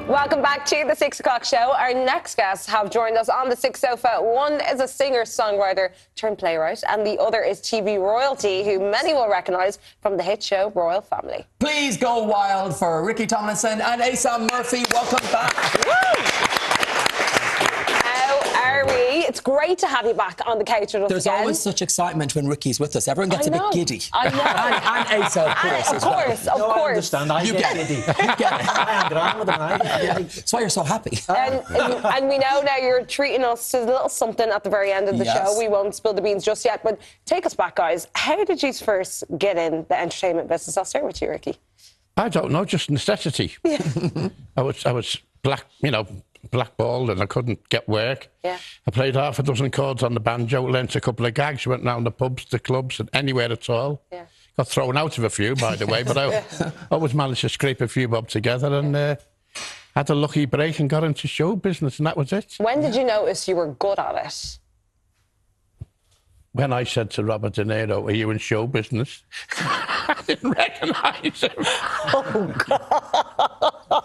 Welcome back to the 6 o'clock show. Our next guests have joined us on the 6 sofa. One is a singer-songwriter turned playwright, and the other is TV royalty, who many will recognise from the hit show Royal Family. Please go wild for Ricky Tomlinson and Asa and Ricky. Welcome back. Woo! How are we? It's great to have you back on the couch with us There's again. always such excitement when Ricky's with us. Everyone gets a bit giddy. I know. and Asa, of course, Of course. I understand. I get giddy. You get it. I am grand with them. That's why you're so happy. And we know now you're treating us to a little something at the very end of the show. We won't spill the beans just yet, but take us back, guys. How did you first get in the entertainment business? I'll start with you, Ricky. I don't know, just necessity. Yeah. I was blackballed and I couldn't get work. Yeah. I played half a dozen chords on the banjo, learnt a couple of gags, went round the pubs, the clubs, and anywhere at all. Yeah. Got thrown out of a few, by the way, but I always managed to scrape a few bob together and had a lucky break and got into show business, and that was it. When did you notice you were good at it? When I said to Robert De Niro, "Are you in show business?" I didn't recognise him. Oh, God.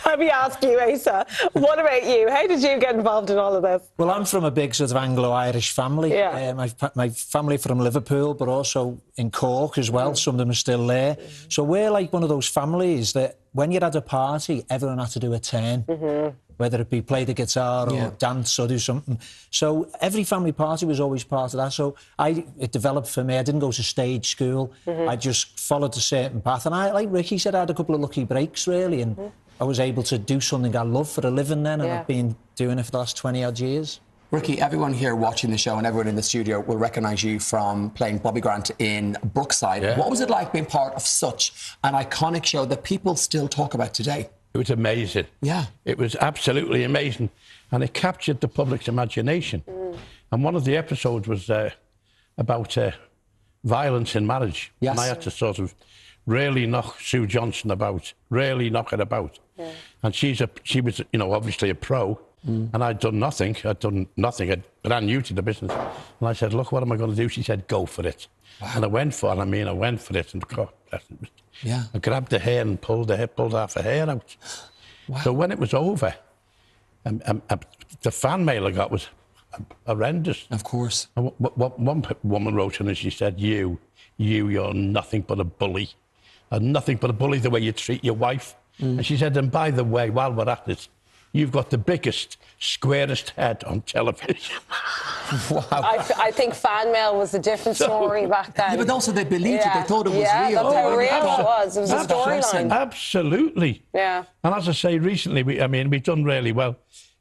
Let me ask you, Asa, what about you? How did you get involved in all of this? Well, I'm from a big sort of Anglo-Irish family. Yeah. My family from Liverpool, but also in Cork as well. Some of them are still there. So we're like one of those families that when you're at a party, everyone had to do a turn. Whether it be play the guitar or dance or do something. So every family party was always part of that. So it developed for me. I didn't go to stage school. I just followed a certain path. And I, like Ricky said, I had a couple of lucky breaks, really. And I was able to do something I love for a living then. And I've been doing it for the last 20-odd years. Ricky, everyone here watching the show and everyone in the studio will recognise you from playing Bobby Grant in Brookside. Yeah. What was it like being part of such an iconic show that people still talk about today? It was amazing. Yeah. It was absolutely amazing. And it captured the public's imagination. And one of the episodes was about violence in marriage. Yes. And I had to sort of really knock Sue Johnson about, really knock her about. Yeah. And she was, you know, obviously a pro. And I'd done nothing. But I new to the business. And I said, look, what am I going to do? She said, go for it. Wow. And I went for it. And God, I grabbed the hair and pulled half her hair out. Wow. So when it was over, the fan mail I got was horrendous. Of course. And what one woman wrote in and she said, you're nothing but a bully. Nothing but a bully the way you treat your wife. And she said, and by the way, while we're at this, you've got the biggest, squarest head on television. Wow. I think fan mail was a different story back then. Yeah, but also they believed it. They thought it was real. Yeah, that's how real it was. It was a storyline. Absolutely. Yeah. And as I say, recently, we've done really well.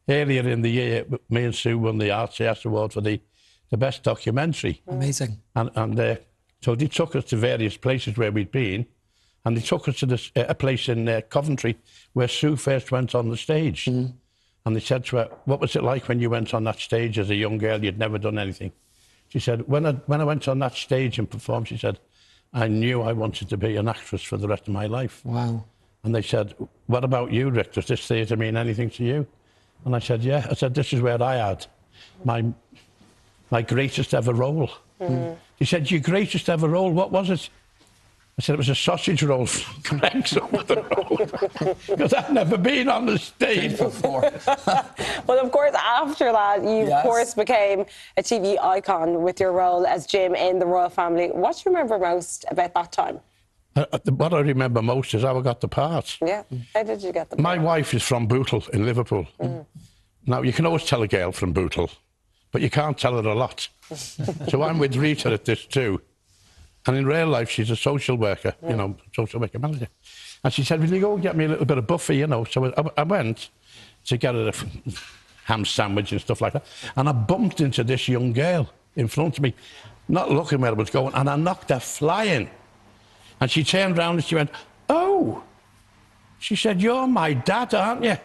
Earlier in the year, me and Sue won the RCS Award for the best documentary. Amazing. And so they took us to various places where we'd been. And they took us to a place in Coventry where Sue first went on the stage. And they said to her, what was it like when you went on that stage as a young girl? You'd never done anything. She said, when I went on that stage and performed, she said, I knew I wanted to be an actress for the rest of my life. Wow. And they said, what about you, Rick? Does this theatre mean anything to you? And I said, yeah. I said, this is where I had my greatest ever role. She said, your greatest ever role, what was it? I said, it was a sausage roll from Greg's over the road. Because I'd never been on the stage before. Well, of course, after that, you, of course, became a TV icon with your role as Jim in The Royal Family. What do you remember most about that time? What I remember most is how I got the part. Yeah. How did you get the part? My wife is from Bootle in Liverpool. Now, you can always tell a girl from Bootle, but you can't tell her a lot. So I'm with Rita at this too. And in real life, she's a social worker, you know, social worker manager. And she said, will you go and get me a little bit of buffet, you know? So I went to get her a ham sandwich and stuff like that. And I bumped into this young girl in front of me, not looking where I was going, and I knocked her flying. And she turned around and she went, oh. She said, you're my dad, aren't you?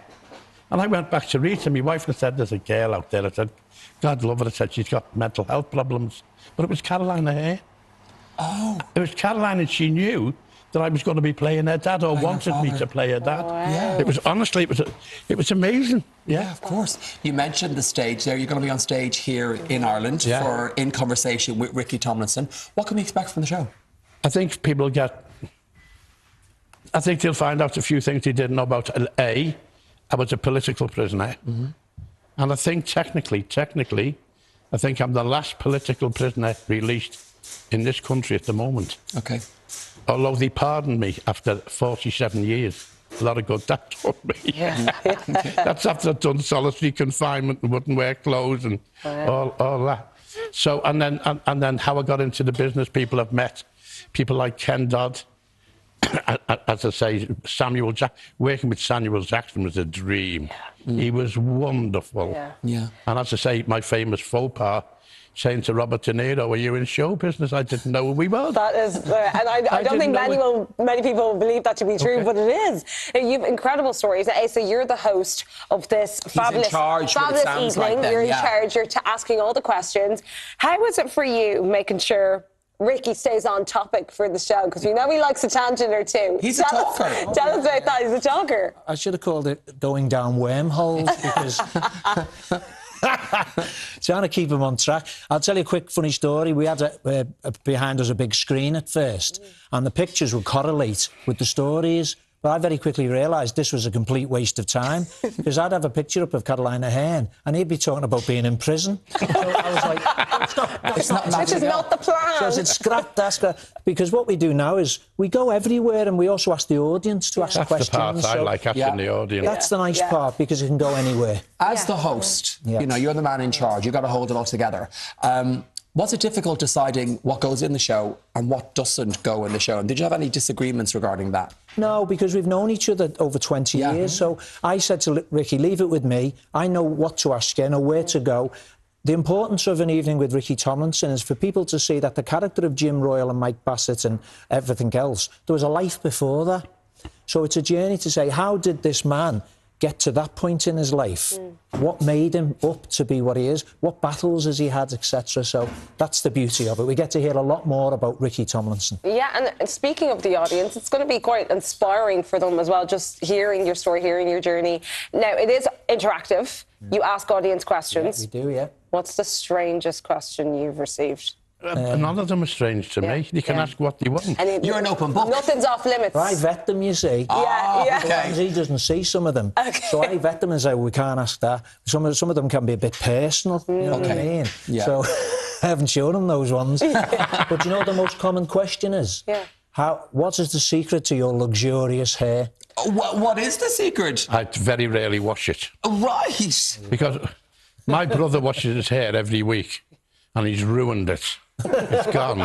And I went back to Rita, my wife, and said, there's a girl out there. I said, God love her. I said, she's got mental health problems. But it was Caroline O'Hare. Oh. It was Caroline, and she knew that I was going to be playing her dad, or wanted me to play her dad. Wow. Yeah. It was, honestly, it was amazing. Yeah, of course. You mentioned the stage there. You're going to be on stage here in Ireland for In Conversation with Ricky Tomlinson. What can we expect from the show? I think people I think they'll find out a few things they didn't know about. A, I was a political prisoner. And I think technically, I think I'm the last political prisoner released in this country at the moment. Okay. Although they pardoned me after 47 years. A lot of good that done me. Yeah. That's after I'd done solitary confinement and wouldn't wear clothes and all that. So, and then how I got into the business, people I've met, people like Ken Dodd, as I say, Samuel Jackson. Working with Samuel Jackson was a dream. He was wonderful. Yeah. And as I say, my famous faux pas, saying to Robert De Niro, "Are you in show business?" I didn't know who we were. That is, and I don't think many people believe that to be true, but it is. You've incredible stories. Asa, you're the host of this fabulous evening. Like then, you're in charge. You're asking all the questions. How was it for you making sure Ricky stays on topic for the show? Because we know he likes a tangent or two. He's a talker. Tell us about that. He's a talker. I should have called it going down wormholes because trying to keep him on track. I'll tell you a quick funny story. We had behind us a big screen at first, and the pictures would correlate with the stories. But I very quickly realised this was a complete waste of time because I'd have a picture up of Caroline Aherne and he'd be talking about being in prison. So I was like, this is not the plan. So I said, scrap that. Because what we do now is we go everywhere and we also ask the audience to ask questions. That's the part I like, asking the audience. That's the nice part because it can go anywhere. As the host, you know, you're the man in charge. You've got to hold it all together. Was it difficult deciding what goes in the show and what doesn't go in the show? And did you have any disagreements regarding that? No, because we've known each other over 20 years. So I said to Ricky, leave it with me. I know what to ask you, I know where to go. The importance of an evening with Ricky Tomlinson is for people to see that the character of Jim Royle and Mike Bassett and everything else, there was a life before that. So it's a journey to say, how did this man get to that point in his life? What made him up to be what he is? What battles has he had, etc.? So that's the beauty of it. We get to hear a lot more about Ricky Tomlinson. Yeah, and speaking of the audience, it's going to be quite inspiring for them as well, just hearing your story, hearing your journey. Now, it is interactive. You ask audience questions. Yeah, we do, yeah. What's the strangest question you've received? None of them are strange to me. You can ask what you want. You're an open book. Nothing's off limits. I vet them, you see. Okay. He doesn't see some of them. Okay. So I vet them and say, well, we can't ask that. Some of them can be a bit personal, you know what I mean? Yeah. So I haven't shown him those ones. But you know what the most common question is? Yeah. What is the secret to your luxurious hair? What is the secret? I very rarely wash it. Right. Because my brother washes his hair every week and he's ruined it. It's gone.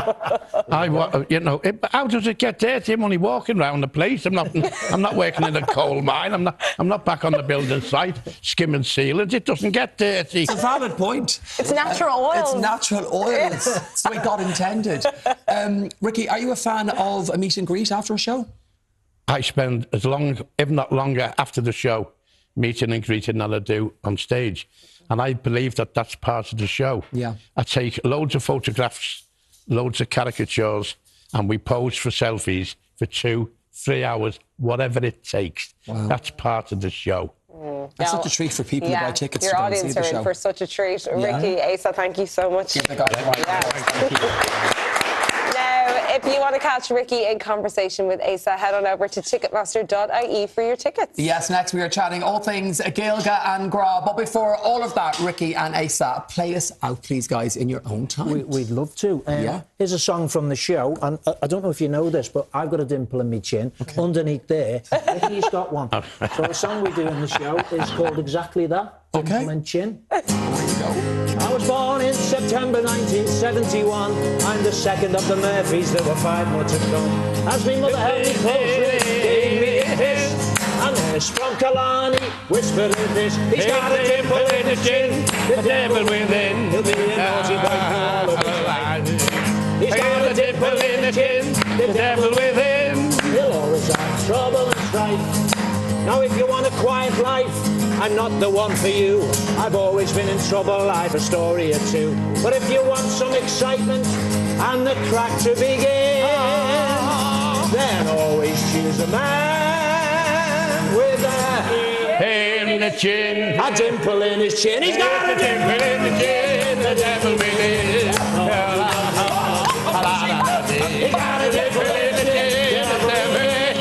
You know, how does it get dirty? I'm only walking around the place. I'm not working in a coal mine. I'm not back on the building site skimming ceilings. It doesn't get dirty. It's a valid point. It's natural oil. It's natural oil. It's the way God intended. Ricky, are you a fan of a meet and greet after a show? I spend as long, if not longer, after the show, meeting and greeting than I do on stage. And I believe that that's part of the show. Yeah. I take loads of photographs, loads of caricatures, and we pose for selfies for 2-3 hours, whatever it takes. Wow. That's part of the show. That's such a treat for people who buy tickets to go and see the show. Your audience are in for such a treat. Ricky, Asa, thank you so much. Thank you. If you want to catch Ricky in conversation with Asa, head on over to ticketmaster.ie for your tickets. Yes, next we are chatting all things Gaeilge and Gra. But before all of that, Ricky and Asa, play us out, please, guys, in your own time. We'd love to. Here's a song from the show, and I don't know if you know this, but I've got a dimple in my chin. Okay. Underneath there, Ricky's got one. So the song we do in the show is called exactly that. Dimple and chin. There you go. I was born in September 1971. I'm the second of the Murphys, there were 5 more to come. As my mother held me closely, gave me a kiss, and nurse from Killarney whispered this: he's got a dimple in his chin, the devil within, he'll be a naughty boy for all of his life. He's got a dimple in his chin, the devil within, he'll always have trouble and strife. Now if you want a quiet life, I'm not the one for you. I've always been in trouble, I've a story or two. But if you want some excitement and the crack to begin, then always choose a man with a hair in the chin, a dimple in his chin. He's got a dimple in the chin, the devil within. He's got a dimple in the chin, the devil within.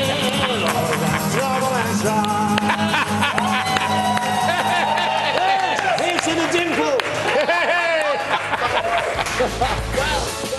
Trouble and strife. Well